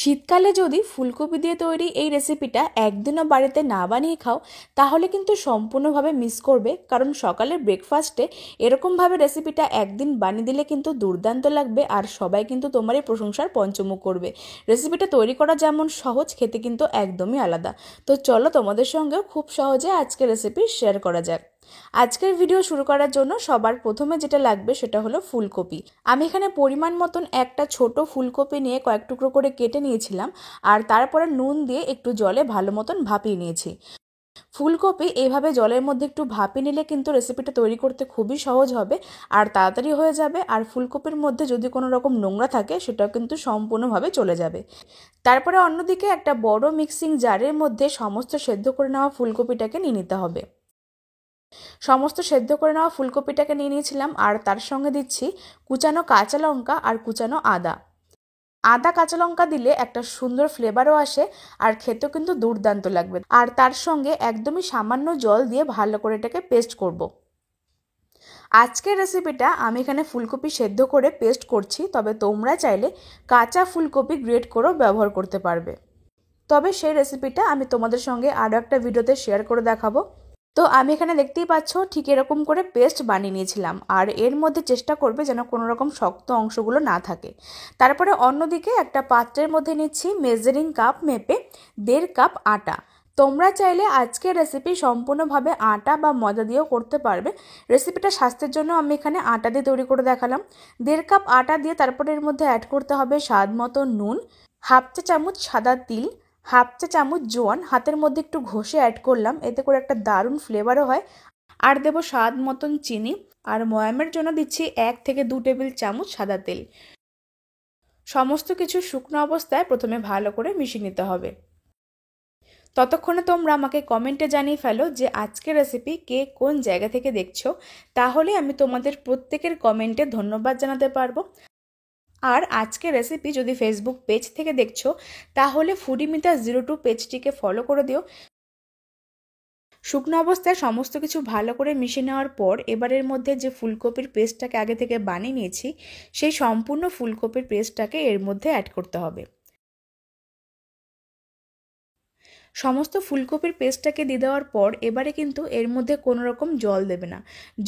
শীতকালে যদি ফুলকপি দিয়ে তৈরি এই রেসিপিটা একদিনও বাড়িতে না বানিয়ে খাও তাহলে কিন্তু সম্পূর্ণভাবে মিস করবে। কারণ সকালের ব্রেকফাস্টে এরকমভাবে রেসিপিটা একদিন বানিয়ে দিলে কিন্তু দুর্দান্ত লাগবে আর সবাই কিন্তু তোমার এই প্রশংসার পঞ্চমুখ করবে। রেসিপিটা তৈরি করা যেমন সহজ, খেতে কিন্তু একদমই আলাদা। তো চলো তোমাদের সঙ্গেও খুব সহজে আজকের রেসিপি শেয়ার করা যাক। আজকের ভিডিও শুরু করার জন্য সবার প্রথমে যেটা লাগবে সেটা হলো ফুলকপি। আমি এখানে পরিমাণ মতন একটা ছোট ফুলকপি নিয়ে কয়েক টুকরো করে কেটে নিয়েছিলাম আর তারপরে নুন দিয়ে একটু জলে ভালো মতন ভাপিয়ে নিয়েছি। ফুলকপি এইভাবে জলের মধ্যে একটু ভাপিয়ে নিলে কিন্তু রেসিপিটা তৈরি করতে খুবই সহজ হবে আর তাড়াতাড়ি হয়ে যাবে। আর ফুলকপির মধ্যে যদি কোনো রকম নোংরা থাকে সেটাও কিন্তু সম্পূর্ণভাবে চলে যাবে। তারপরে অন্যদিকে একটা বড় মিক্সিং জারের মধ্যে সমস্ত সেদ্ধ করে নেওয়া ফুলকপিটাকে নিয়ে নিতে হবে। সমস্ত সেদ্ধ করে নেওয়া ফুলকপিটাকে নিয়ে নিয়েছিলাম আর তার সঙ্গে দিচ্ছি কুচানো কাঁচা লঙ্কা আর কুচানো আদা। আদা কাঁচা লঙ্কা দিলে একটা সুন্দর ফ্লেভারও আসে আর খেতেও কিন্তু দুর্দান্ত লাগবে। আর তার সঙ্গে একদমই সামান্য জল দিয়ে ভালো করে এটাকে পেস্ট করব। আজকের রেসিপিটা আমি এখানে ফুলকপি সেদ্ধ করে পেস্ট করছি, তবে তোমরা চাইলে কাঁচা ফুলকপি গ্রেট করেও ব্যবহার করতে পারবে। তবে সেই রেসিপিটা আমি তোমাদের সঙ্গে আরও একটা ভিডিওতে শেয়ার করে দেখাবো। তো আমি এখানে দেখতেই পাচ্ছ ঠিক এরকম করে পেস্ট বানিয়ে নিয়েছিলাম আর এর মধ্যে চেষ্টা করবে যেন কোনো রকম শক্ত অংশগুলো না থাকে। তারপরে অন্যদিকে একটা পাত্রের মধ্যে নিচ্ছি মেজারিং কাপ মেপে 1.5 কাপ আটা। তোমরা চাইলে আজকের রেসিপি সম্পূর্ণভাবে আটা বা ময়দা দিয়েও করতে পারবে। রেসিপিটা স্বাস্থ্যের জন্য আমি এখানে আটা দিয়ে তৈরি করে দেখালাম। 1.5 কাপ আটা দিয়ে তারপরে এর মধ্যে অ্যাড করতে হবে স্বাদ মতো নুন, হাফ চা চামচ সাদা তিল, হাফ চা চামচ জোয়ান হাতের মধ্যে একটু ঘষে অ্যাড করলাম, এতে করে একটা দারুণ ফ্লেভারও হয়। আর দেবো স্বাদ মতন চিনি আর ময়ামের জন্য দিচ্ছি 1 থেকে 2 টেবিল চামচ সাদা তেল। সমস্ত কিছু শুকনো অবস্থায় প্রথমে ভালো করে মিশিয়ে নিতে হবে। ততক্ষণে তোমরা আমাকে কমেন্টে জানিয়ে ফেলো যে আজকের রেসিপি কে কোন জায়গা থেকে দেখছো, তাহলে আমি তোমাদের প্রত্যেকের কমেন্টে ধন্যবাদ জানাতে পারবো। আর আজকের রেসিপি যদি ফেসবুক পেজ থেকে দেখছো তাহলে ফুডিমিতা02 পেজটিকে ফলো করে দিও। শুকনো অবস্থায় সমস্ত কিছু ভালো করে মিশিয়ে নেওয়ার পর এবারের মধ্যে যে ফুলকপির পেস্টটাকে আগে থেকে বানিয়ে নিয়েছি সেই সম্পূর্ণ ফুলকপির পেস্টটাকে এর মধ্যে অ্যাড করতে হবে। সমস্ত ফুলকপির পেস্টটাকে দিয়ে দেওয়ার পর এবারে কিন্তু এর মধ্যে কোনো রকম জল দেবে না।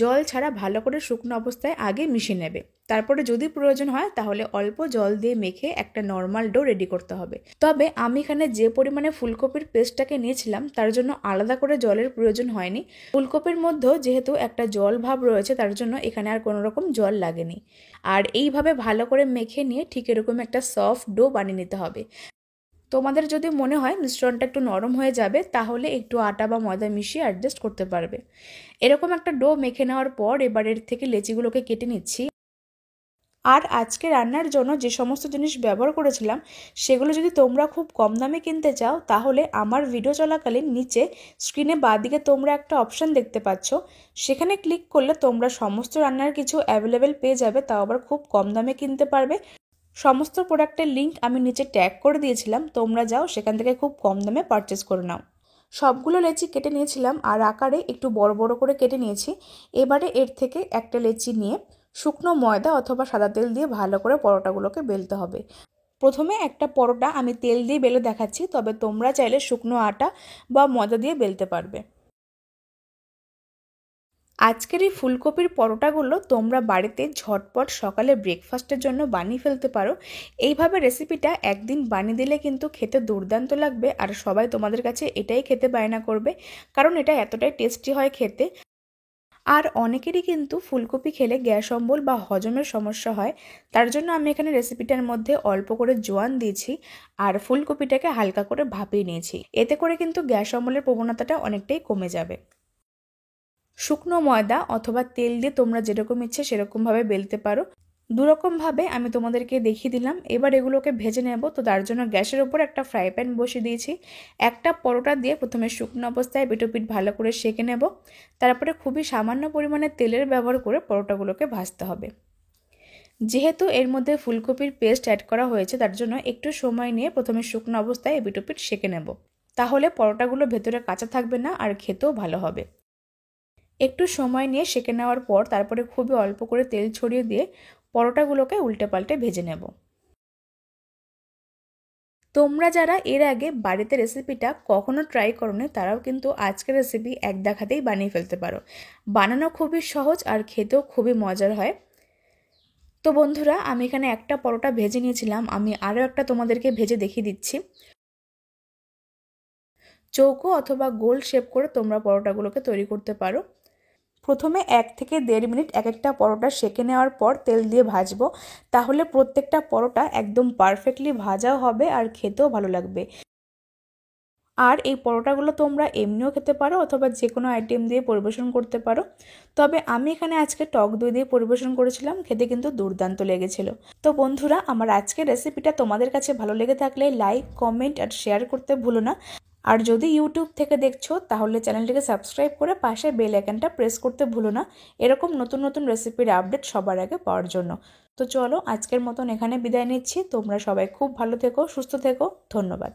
জল ছাড়া ভালো করে শুকনো অবস্থায় আগে মিশিয়ে নেবে। তারপরে যদি প্রয়োজন হয় তাহলে অল্প জল দিয়ে মেখে একটা নর্মাল ডো রেডি করতে হবে। তবে আমি এখানে যে পরিমাণে ফুলকপির পেস্টটাকে নিয়েছিলাম তার জন্য আলাদা করে জলের প্রয়োজন হয়নি। ফুলকপির মধ্যেও যেহেতু একটা জল ভাব রয়েছে তার জন্য এখানে আর কোনো রকম জল লাগেনি। আর এইভাবে ভালো করে মেখে নিয়ে ঠিক এরকম একটা সফট ডো বানিয়ে নিতে হবে। তোমাদের যদি মনে হয় মিশ্রণটা একটু নরম হয়ে যাবে তাহলে একটু আটা বা ময়দা মিশিয়ে অ্যাডজাস্ট করতে পারবে। এরকম একটা ডো মেখে নেওয়ার পর এবার এর থেকে লেচিগুলোকে কেটে নিচ্ছি। আর আজকে রান্নার জন্য যে সমস্ত জিনিস ব্যবহার করেছিলাম সেগুলো যদি তোমরা খুব কম দামে কিনতে চাও তাহলে আমার ভিডিও চলাকালীন নিচে স্ক্রিনে বাঁদিকে তোমরা একটা অপশান দেখতে পাচ্ছ, সেখানে ক্লিক করলে তোমরা সমস্ত রান্নার কিছু অ্যাভেলেবেল পেয়ে যাবে, তাও আবার খুব কম দামে কিনতে পারবে। সমস্ত প্রোডাক্টের লিঙ্ক আমি নিচে ট্যাগ করে দিয়েছিলাম, তোমরা যাও সেখান থেকে খুব কম দামে পারচেস করে নাও। সবগুলো লেচি কেটে নিয়েছিলাম আর আকারে একটু বড় বড় করে কেটে নিয়েছি। এবারে এর থেকে একটা লেচি নিয়ে শুকনো ময়দা অথবা সাদা তেল দিয়ে ভালো করে পরোটাগুলোকে বেলতে হবে। প্রথমে একটা পরোটা আমি তেল দিয়ে বেলে দেখাচ্ছি, তবে তোমরা চাইলে শুকনো আটা বা ময়দা দিয়ে বেলতে পারবে। আজকের এই ফুলকপির পরোটাগুলো তোমরা বাড়িতে ঝটপট সকালে ব্রেকফাস্টের জন্য বানিয়ে ফেলতে পারো। এইভাবে রেসিপিটা একদিন বানিয়ে দিলে কিন্তু খেতে দুর্দান্ত লাগবে আর সবাই তোমাদের কাছে এটাই খেতে বায়না করবে, কারণ এটা এতটাই টেস্টি হয় খেতে। আর অনেকেরই কিন্তু ফুলকপি খেলে গ্যাস অম্বল বা হজমের সমস্যা হয়, তার জন্য আমি এখানে রেসিপিটার মধ্যে অল্প করে জোয়ান দিয়েছি আর ফুলকপিটাকে হালকা করে ভাপিয়ে নিয়েছি। এতে করে কিন্তু গ্যাস অম্বলের প্রবণতাটা অনেকটাই কমে যাবে। শুকনো ময়দা অথবা তেল দিয়ে তোমরা যেরকম ইচ্ছে সেরকমভাবে বেলতে পারো। দুরকমভাবে আমি তোমাদেরকে দেখিয়ে দিলাম। এবার এগুলোকে ভেজে নেব। তো তার জন্য গ্যাসের ওপর একটা ফ্রাই প্যান বসিয়ে দিয়েছি। একটা পরোটা দিয়ে প্রথমে শুকনো অবস্থায় পিঠ ভালো করে সেঁকে নেব। তারপরে খুবই সামান্য পরিমাণে তেলের ব্যবহার করে পরোটাগুলোকে ভাজতে হবে। যেহেতু এর মধ্যে ফুলকপির পেস্ট অ্যাড করা হয়েছে তার জন্য একটু সময় নিয়ে প্রথমে শুকনো অবস্থায় পিঠ সেঁকে নেব। তাহলে পরোটাগুলো ভেতরে কাঁচা থাকবে না আর খেতেও ভালো হবে। একটু সময় নিয়ে সেঁকে নেওয়ার পর তারপরে খুবই অল্প করে তেল ছড়িয়ে দিয়ে পরোটাগুলোকে উল্টে পাল্টে ভেজে নেব। তোমরা যারা এর আগে বাড়িতে রেসিপিটা কখনো ট্রাই করোনি তারাও কিন্তু আজকের রেসিপি এক দেখাতেই বানিয়ে ফেলতে পারো। বানানো খুবই সহজ আর খেতেও খুবই মজার হয়। তো বন্ধুরা, আমি এখানে একটা পরোটা ভেজে নিয়েছিলাম, আমি আরও একটা তোমাদেরকে ভেজে দেখিয়ে দিচ্ছি। চৌকো অথবা গোল শেপ করে তোমরা পরোটাগুলোকে তৈরি করতে পারো। প্রথমে 1 থেকে 1.5 মিনিট এক একটা পরোটা সেঁকে নেওয়ার পর তেল দিয়ে ভাজবো, তাহলে প্রত্যেকটা পরোটা একদম পারফেক্টলি ভাজাও হবে আর খেতেও ভালো লাগবে। আর এই পরোটাগুলো তোমরা এমনিও খেতে পারো অথবা যে কোনো আইটেম দিয়ে পরিবেশন করতে পারো। তবে আমি এখানে আজকে টক দই দিয়ে পরিবেশন করেছিলাম, খেতে কিন্তু দুর্দান্ত লেগেছিল। তো বন্ধুরা, আমার আজকের রেসিপিটা তোমাদের কাছে ভালো লেগে থাকলে লাইক, কমেন্ট আর শেয়ার করতে ভুলো না। আর যদি ইউটিউব থেকে দেখছো তাহলে চ্যানেলটিকে সাবস্ক্রাইব করে পাশে বেল আইকনটা প্রেস করতে ভুলো না, এরকম নতুন নতুন রেসিপির আপডেট সবার আগে পাওয়ার জন্য। তো চলো, আজকের মতন এখানে বিদায় নিচ্ছি। তোমরা সবাই খুব ভালো থেকো, সুস্থ থেকো। ধন্যবাদ।